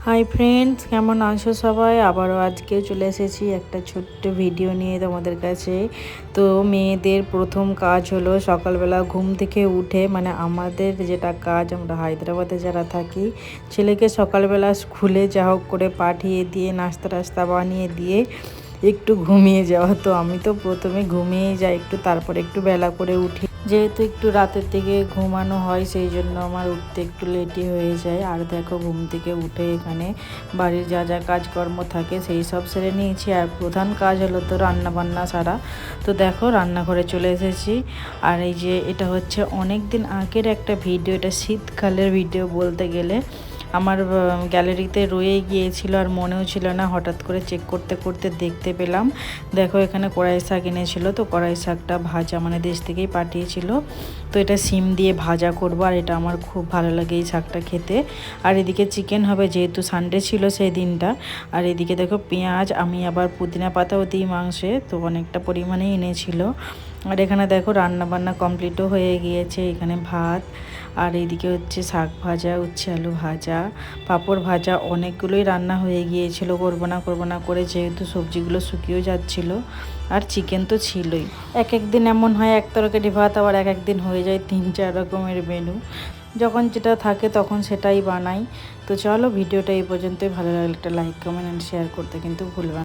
Hi friends, কেমন আছো সবাই? আবারও আজকেও চলে এসেছি একটা ছোট্ট ভিডিও নিয়ে তোমাদের কাছে। তো মেয়েদের প্রথম কাজ হলো সকালবেলা ঘুম থেকে উঠে, মানে আমাদের যেটা কাজ, আমরা হায়দ্রাবাদে যারা থাকি, ছেলেকে সকালবেলা স্কুলে যা হোক করে পাঠিয়ে দিয়ে নাস্তা টাস্তা বানিয়ে দিয়ে একটু ঘুমিয়ে যাওয়া। তো আমি তো প্রথমে ঘুমিয়ে যাই একটু, তারপরে একটু বেলা করে উঠি, যেহেতু একটু রাতের দিকে ঘুমানো হয় সেই জন্য আমার উঠতে একটু লেটই হয়ে যায়। আর দেখো, ঘুম থেকে উঠে এখানে বাড়ির যা যা কাজকর্ম থাকে সেই সব সেরে নিয়েছি। আর প্রধান কাজ হলো তো রান্না বান্না সারা। তো দেখো, রান্নাঘরে চলে এসেছি। আর এই যে এটা হচ্ছে অনেক দিন আগের একটা ভিডিও, এটা শীতকালের ভিডিও বলতে গেলে। আমার গ্যালারিতে রয়ে গিয়েছিল আর মনেও ছিল না, হঠাৎ করে চেক করতে করতে দেখতে পেলাম। দেখো, এখানে কড়াই শাক এনেছিল, তো কড়াই শাকটা ভাজা, মানে দেশ থেকেই পাঠিয়েছিল। তো এটা সিম দিয়ে ভাজা করবো, আর এটা আমার খুব ভালো লাগে এই শাকটা খেতে। আর এদিকে চিকেন হবে, যেহেতু সানডে ছিল সেই দিনটা। আর এদিকে দেখো পেঁয়াজ, আমি আবার পুদিনা পাতাও দিই মাংসে, তো অনেকটা পরিমাণেই এনেছিল। আর এখানে দেখো রান্না বান্না কমপ্লিটও হয়ে গিয়েছে। এখানে ভাত, আর এইদিকে হচ্ছে শাক ভাজা, উচ্ছে আলু ভাজা, পাঁপড় ভাজা, অনেকগুলোই রান্না হয়ে গিয়েছিল করবো না করে, যেহেতু সবজিগুলো শুকিয়েও যাচ্ছিলো। আর চিকেন তো ছিলই। এক এক দিন এমন হয় এক তরকারি ভাত, আবার এক এক দিন হয়ে যায় 3-4 রকমের মেনু। যখন যেটা থাকে তখন সেটাই বানাই। তো চলো, ভিডিওটা এই পর্যন্তই। ভালো লাগলে একটা লাইক, কমেন্ট অ্যান্ড শেয়ার করতে কিন্তু ভুলবেন না।